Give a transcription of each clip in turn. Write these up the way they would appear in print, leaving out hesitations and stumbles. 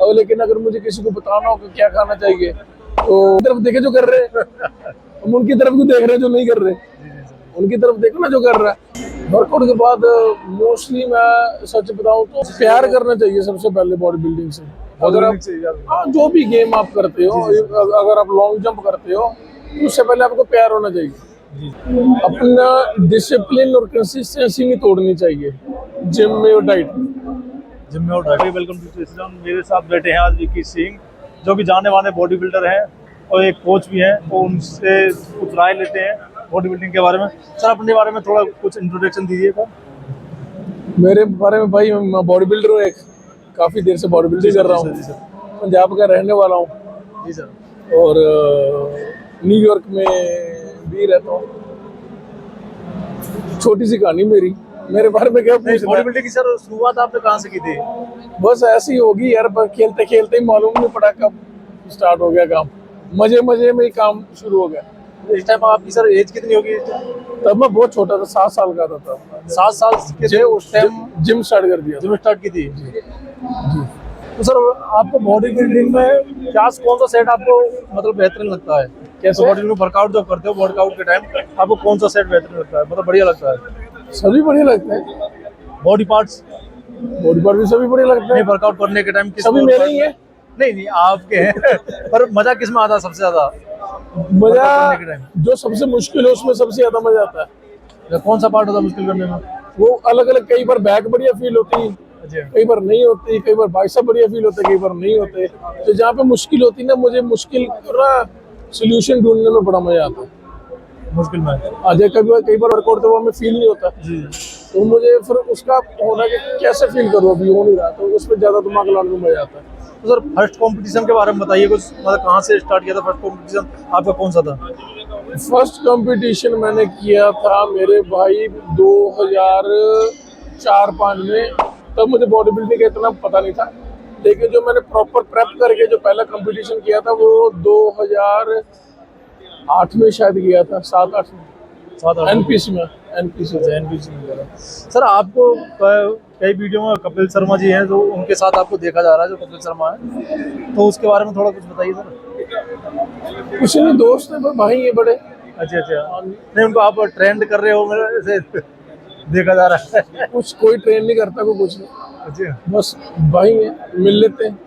और लेकिन अगर मुझे किसी को बताना हो कि क्या खाना चाहिए तो तरफ देखे जो कर रहे हैं, हम उनकी तरफ क्यों देख रहे हैं जो नहीं कर रहे, उनकी तरफ देखो ना जो कर रहा है। वर्कआउट के बाद मोस्टली मैं सच बताऊं तो प्यार करना चाहिए सबसे पहले बॉडी बिल्डिंग से। अगर आप हाँ जो भी गेम आप करते हो, अगर आप लॉन्ग जंप करते हो तो उससे पहले आपको प्यार होना चाहिए। अपना डिसिप्लिन और कंसिस्टेंसी नहीं तोड़नी चाहिए जिम में और डाइट में। जिम में और डाइट। Welcome to station. मेरे साथ बैठे हैं आज विकी सिंह, जो कि जाने माने बॉडी बिल्डर हैं और एक कोच भी हैं, तो उनसे कुछ राय लेते हैं बॉडी बिल्डिंग के बारे में। सर अपने बारे में थोड़ा कुछ इंट्रोडक्शन दीजिएगा। मेरे बारे में भाई, मैं बॉडी बिल्डर हूँ, एक काफ़ी देर से बॉडी बिल्डिंग कर रहा हूँ। पंजाब का रहने वाला हूँ जी सर, और न्यूयॉर्क में भी रहता हूँ। छोटी सी कहानी मेरे बारे में क्या पूछ बॉडी बिल्डिंग की सर शुरुआत आपने कहाँ से की थी? बस ऐसी होगी यार, पर खेलते खेलते ही मालूम नहीं पड़ा कब स्टार्ट हो गया काम। मजे मजे में ही काम शुरू हो गया। इस टाइम आपकी सर एज कितनी होगी? तब मैं बहुत छोटा था, 7 साल का था तब। 7 साल के थे उस टाइम जिम स्टार्ट कर दिया। जिम स्टार्ट की थी जी। तो सर आपको बॉडी बिल्डिंग में क्या कौन सा सेट आपको मतलब बेहतरीन लगता है? कैसे बॉडी बिल्डिंग वर्कआउट जब करते हो, वर्कआउट के टाइम आपको कौन सा सेट बेहतरीन लगता है, मतलब बढ़िया लगता है? सभी बढ़िया लगते हैं। बॉडी पार्ट्स भी सभी बढ़िया लगते हैं। वर्कआउट करने के टाइम सभी मेरे ही है। नहीं आपके हैं पर मजा किस में आता है सबसे ज्यादा? मजा जो सबसे मुश्किल है उसमें सबसे ज्यादा मजा आता है। कौन सा पार्ट होता है मुश्किल करने में? वो अलग अलग, कई बार बैक बढ़िया फील होती है, कई बार नहीं होती, कई बार बाइसेप बढ़िया फील होता है, कई बार नहीं होते। तो जहाँ पे मुश्किल होती है ना, मुझे मुश्किल ना सोल्यूशन ढूंढने में बड़ा मजा आता है। मुश्किल में आज कई बार वर्कआउट तो वो हमें फील नहीं होता जी, तो मुझे फिर उसका होना कि कैसे फील करूँ, अभी हो नहीं रहा, तो उस पर ज्यादा दिमाग लाने में मजा आता है। तो सर फर्स्ट कंपटीशन के बारे में बताइए कुछ, मतलब कहाँ से स्टार्ट किया था? फर्स्ट कंपटीशन आपका कौन सा था? फर्स्ट कंपटीशन मैंने किया था मेरे भाई 2004-05 में। तब मुझे बॉडी बिल्डिंग का इतना पता नहीं था, लेकिन जो मैंने प्रॉपर प्रेप करके जो पहला कंपटीशन किया था वो 2008 में शायद किया था, 7-8 में, एनपीसी में किया था। सर आपको कई वीडियो में कपिल शर्मा जी हैं, जो उनके साथ आपको देखा जा रहा है, जो कपिल शर्मा है, तो उसके बारे में थोड़ा कुछ बताइए सर। कुछ नहीं, दोस्त है भाई ये बड़े। अच्छा नहीं, उनको आप ट्रेंड कर रहे हो मेरे से देखा जा रहा है। कुछ कोई ट्रेन नहीं करता, को कुछ नहीं। अच्छा, बस भाई है, मिल लेते हैं।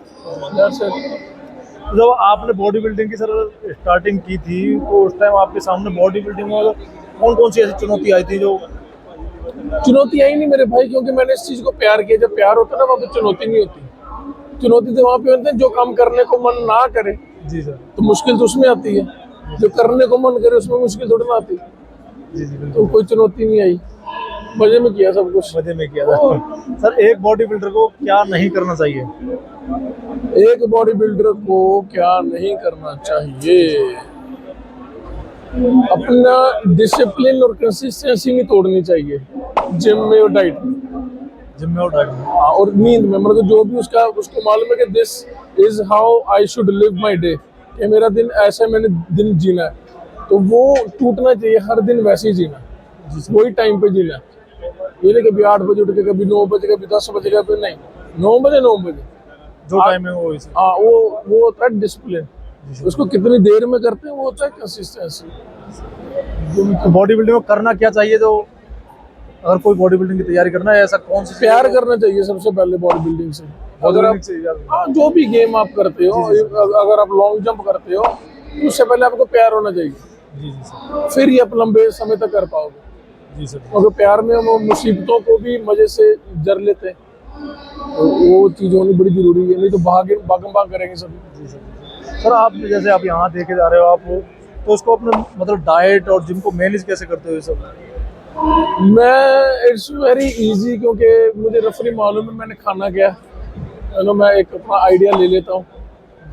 जब आपने बॉडी बिल्डिंग की सर स्टार्टिंग की थी, तो उस टाइम आपके सामने बॉडी बिल्डिंग में कौन कौन सी ऐसी चुनौती आई थी? जो चुनौती आई नहीं मेरे भाई, क्योंकि मैंने इस चीज को प्यार किया। जब प्यार होता है ना, वहाँ पे चुनौती नहीं होती। चुनौती तो वहाँ पे होती है जो काम करने को मन ना करे जी सर, तो मुश्किल तो उसमें आती है, जो करने को मन करे उसमें मुश्किल थोड़ी ना आती। जी तो कोई चुनौती नहीं आई, मजे में किया सब कुछ। मजे में किया था। सर एक बॉडी बिल्डर को क्या नहीं करना चाहिए? एक बॉडी बिल्डर को क्या नहीं करना चाहिए? अपना डिसिप्लिन और कंसिस्टेंसी नहीं तोड़नी चाहिए जिम में और डाइट में। और नींद में, मतलब जो भी उसको मालूम है कि this is how I should live my day, कि मेरा दिन ऐसा मैंने दिन जीना है, तो वो टूटना चाहिए। हर दिन वैसे ही जीना, वही टाइम पे जीना। ये नहीं कभी 8 बजे उठ के, कभी 9 बजे, कभी 10 बजे, कभी नहीं 9 बजे जो टाइम है वो। हाँ, वो होता है डिसिप्लिन। उसको कितनी देर में करते हैं वो होता है कंसिस्टेंसी। बॉडी बिल्डिंग में करना क्या चाहिए? तो अगर कोई बॉडी बिल्डिंग की तैयारी करना है, ऐसा कौन सी प्यार करना चाहिए सबसे पहले बॉडी बिल्डिंग से। अगर आप हाँ जो भी गेम आप करते हो, अगर आप लॉन्ग जंप करते हो तो उससे पहले आपको प्यार होना चाहिए। फिर ही आप लंबे समय तक कर पाओगे। क्योंकि प्यार में हम मुसीबतों को भी मजे से जर लेते हैं, तो वो चीज होनी बड़ी जरूरी है, नहीं तो भागम करेंगे सभी। सर आप जैसे आप यहाँ देखे जा रहे हो, आप तो उसको अपने मतलब डाइट और जिम को मैनेज कैसे करते हो ये सब? मैं इट्स वेरी इजी, क्योंकि मुझे रफली मालूम है मैंने खाना क्या है ना, मैं एक अपना आइडिया ले लेता हूँ।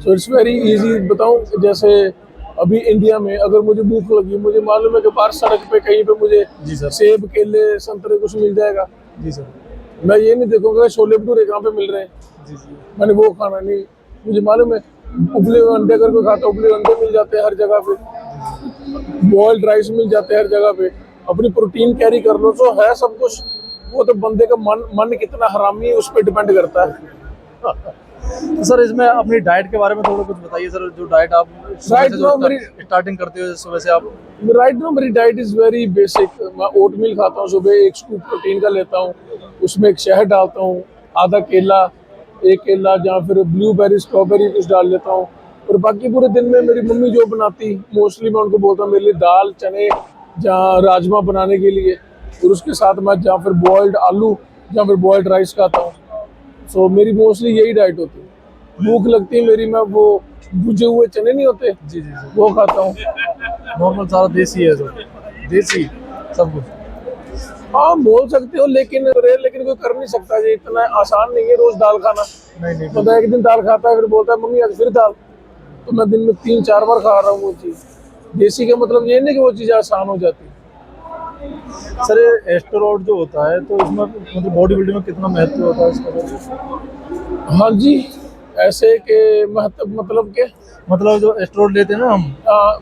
सो इट्स वेरी इजी बताऊँ, जैसे अभी इंडिया में अगर मुझे भूख लगी, मुझे मालूम है कि बाहर सड़क पे कहीं पे मुझे सेब, केले, संतरे कुछ मिल जाएगा। जी सर, मैं ये नहीं देखूंगा छोले भटूरे कहाँ पे मिल रहे हैं। मैंने वो खाना नहीं, मुझे मालूम है उबले हुए अंडे अगर कोई खाता, उबले अंडे मिल जाते हैं हर जगह पे, बॉइल्ड राइस मिल जाते हैं हर जगह पे। अपनी प्रोटीन कैरी कर लो, तो है सब कुछ। वो तो बंदे का मन कितना हरामी है उस पर डिपेंड करता है। तो सर इसमें अपनी डाइट के बारे में थोड़ा कुछ बताइए सर, जो डाइट आप Right now मेरी स्टार्टिंग करते हो सुबह से आप। राइट नो मेरी डाइट इज़ वेरी बेसिक। मैं ओट मिल खाता हूँ सुबह, एक स्कूप प्रोटीन का लेता हूँ, उसमें एक शहद डालता हूँ, आधा केला, एक केला या फिर ब्लूबेरी स्ट्रॉबेरी कुछ डाल लेता हूँ। और बाकी पूरे दिन में मेरी मम्मी जो बनाती मोस्टली मैं उनको बोलता हूँ मेरे लिए दाल चने या राजमा बनाने के लिए, और उसके साथ मैं या फिर बॉइल्ड आलू या फिर बॉइल्ड राइस खाता हूँ। सो मेरी मोस्टली यही डाइट होती है। भूख लगती है मेरी, मैं वो भुजे हुए चने नहीं होते जी जी जी, वो खाता हूँ। नॉर्मल सारा देसी है सर, देसी सब कुछ। हाँ बोल सकते हो, लेकिन कोई कर नहीं सकता, ये इतना आसान नहीं है रोज दाल खाना। नहीं पता है एक दिन दाल खाता है फिर बोलता है मम्मी आज फिर दाल, तो मैं दिन में 3-4 बार खा रहा हूँ वो चीज़। देसी का मतलब ये नहीं कि वो चीज़ आसान हो जाती। सर ये एस्टेरॉयड जो होता है तो इसमें मतलब बॉडी बिल्डिंग में कितना महत्व होता है इसका? हाँ जी, ऐसे के महत्व मतलब के मतलब जो एस्टेरॉयड लेते हैं ना हम,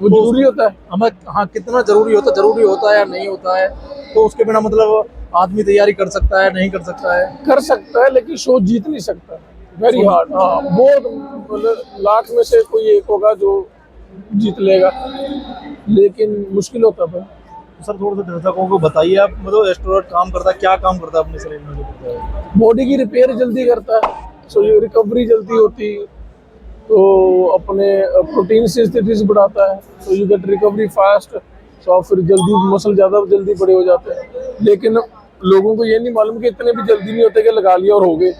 वो जरूरी होता है। हमें हाँ कितना जरूरी होता है या नहीं होता है, तो उसके बिना मतलब आदमी तैयारी कर सकता है नहीं कर सकता है? कर सकता है लेकिन शो जीत नहीं सकता, वेरी हार्ड। हाँ बहुत, मतलब लाख में से कोई एक होगा जो जीत लेगा, लेकिन मुश्किल होता है। सर थोड़ा सा दर्शकों को बताइए आप, मतलब एस्टेरॉयड काम करता है, क्या काम करता है अपने शरीर में जो करता है? बॉडी की रिपेयर जल्दी करता है, सो ये रिकवरी जल्दी होती है, तो अपने प्रोटीन सिंथेसिस बढ़ाता है, so you get recovery fast. So फिर जल्दी मसल ज़्यादा जल्दी बड़े हो जाते हैं। लेकिन लोगों को ये नहीं मालूम कि इतने भी जल्दी नहीं होते कि लगा लिया और हो गए,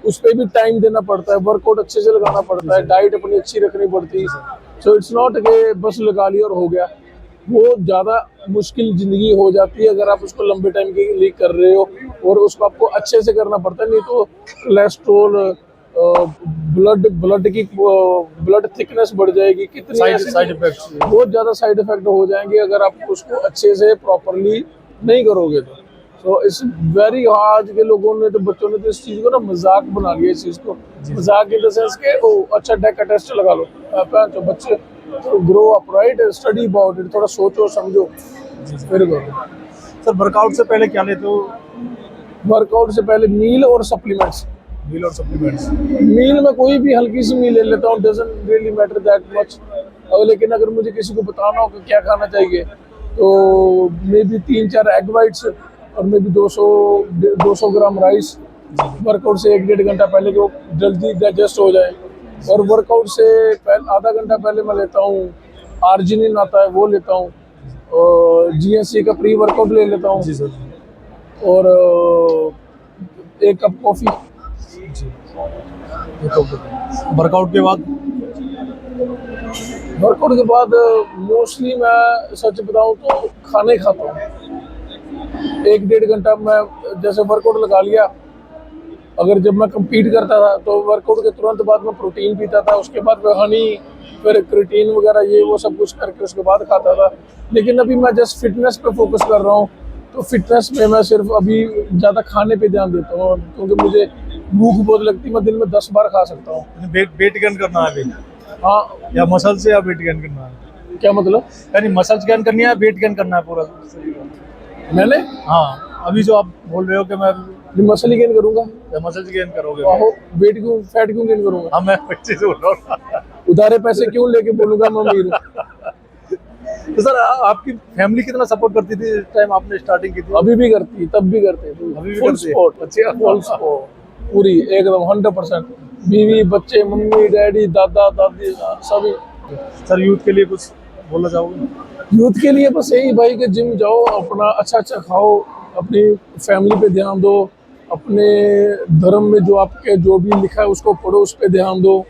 उस पर भी टाइम देना पड़ता है, वर्कआउट अच्छे से लगाना पड़ता है, डाइट अपनी अच्छी रखनी पड़ती है। सो इट्स नॉट कि बस लगा लिया और हो गया, वो ज़्यादा मुश्किल ज़िंदगी हो जाती है अगर आप उसको लंबे टाइम के लिए कर रहे हो, और उसको आपको अच्छे से करना पड़ता है, नहीं तो कोलेस्ट्रोल, ब्लड थिकनेस बढ़ जाएगी, कितनी साइड इफेक्ट्स। बहुत ज़्यादा साइड इफेक्ट हो जाएंगे अगर आप उसको अच्छे से प्रॉपरली नहीं करोगे तो। सो इस वेरी, आज के लोगों ने तो बच्चों ने तो इस चीज़ को ना मजाक बना लिया, इस चीज़ को मजाक इन द सेंस के ओ अच्छा डेका टेस्ट लगा लो, तो बच्चे grow up right, study about it, थोड़ा सोचो समझो फिर करो। सर वर्कआउट से पहले क्या लेते हो? वर्कआउट से पहले मील और सप्लीमेंट्स। मील और सप्लीमेंट्स। मील में कोई भी हल्की सी मील ले लेता हूँ, doesn't really matter that much. लेकिन अगर मुझे किसी को बताना हो कि क्या खाना चाहिए तो मे बी 3-4 एग वाइट्स और may be 200 gram rice, workout से 1-1.5 घंटा पहले कि वो जल्दी डाइजेस्ट हो जाए। और वर्कआउट से पहले आधा घंटा पहले मैं लेता हूँ आर्जिनिन आता है वो लेता हूँ, और GNC का प्री वर्कआउट ले लेता हूँ, जी सर। और 1 कप कॉफ़ी। वर्कआउट के बाद? वर्कआउट के बाद मोस्टली मैं सच बताऊं तो खाना ही खाता हूँ। 1-1.5 घंटा मैं जैसे वर्कआउट लगा लिया, अगर जब मैं compete करता था तो वर्कआउट के तुरंत बाद मैं प्रोटीन पीता था, उसके बाद मैं हनी, फिर क्रिएटिन वगैरह ये वो सब कुछ करके उसके बाद खाता था। लेकिन अभी मैं जस्ट फिटनेस पे फोकस कर रहा हूँ, तो फिटनेस में मैं सिर्फ अभी ज़्यादा खाने पे ध्यान देता हूँ, क्योंकि मुझे भूख बहुत लगती है, मैं दिन में 10 बार खा सकता हूँ। वेट गेन करना है अभी? हाँ। या मसल से या वेट गेन करना है? क्या मतलब? यानी मसल्स गेन करनी है, वेट गेन करना है पूरा शरीर? मैंने हाँ अभी जो आप बोल रहे हो कि मैं मसल ही गेन करूंगा। या मसल्स गेन करोगे? आहो, वेट क्यों, फैट क्यों गेन करूंगा? हाँ मैं बच्चे से बोल रहा हूँ। उधारे पैसे क्यों लेके बोलूंगा मैं अमीर हूँ? तो सर आपकी फैमिली कितना सपोर्ट करती थी इस टाइम आपने स्टार्टिंग की थी? अभी भी करती, तब भी करते, अभी भी फुल करती है? सपोर्ट। अच्छा। फुल सपोर्ट पूरी एकदम 100%। बीवी बच्चे मम्मी डैडी दादा दादी सभी। सर यूथ के लिए कुछ बोलना चाहोगे? यूथ के लिए बस यही भाई कि जिम जाओ, अपना अच्छा अच्छा खाओ, अपनी फैमिली पे ध्यान दो, अपने धर्म में जो आपके जो भी लिखा है उसको पढ़ो, उस पर ध्यान दो,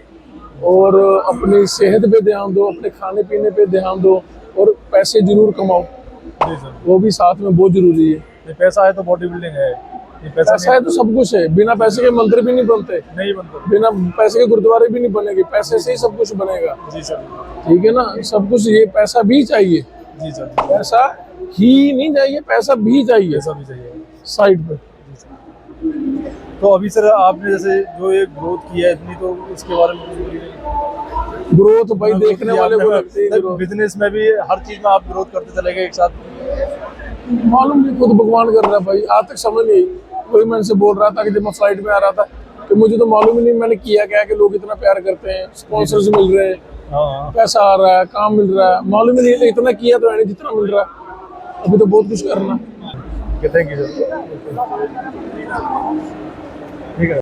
और अपनी सेहत पे ध्यान दो, अपने खाने पीने पे ध्यान दो, और पैसे जरूर कमाओ, जी सर। वो भी साथ में बहुत जरूरी है। ये पैसा है तो बॉडी बिल्डिंग है, ये पैसा है तो सब कुछ है, बिना पैसे के मंदिर भी नहीं बनते, नहीं बनता। बिना पैसे के गुरुद्वारे भी नहीं बनेंगे, पैसे से ही सब कुछ बनेगा। जी सर। ठीक है ना, सब कुछ, ये पैसा भी चाहिए, जी सर। पैसा ही नहीं चाहिए, पैसा भी चाहिए पैसा भी चाहिए साइड पे। तो अभी सर आपने जैसे जो ये ग्रोथ की है इतनी, तो इसके बारे में कुछ बोलिए। ग्रोथ भाई देखने वाले को लगती है ग्रोथ। बिजनेस में भी हर चीज में आप ग्रोथ करते चले गए एक साथ? मालूम नहीं, खुद भगवान कर रहा है भाई, आज तक समझ नहीं आई। वही मैं इनसे बोल रहा था कि जब मैं फ्लाइट में आ रहा था, कि मुझे तो मालूम ही नहीं मैंने किया क्या है कि लोग इतना प्यार करते हैं, स्पॉन्सर्स मिल रहे हैं, हाँ पैसा आ रहा है, काम मिल रहा है, मालूम ही नहीं है, इतना किया तो है नहीं जितना मिल रहा है, अभी तो बहुत कुछ करना। Thank you sir. ठीक है।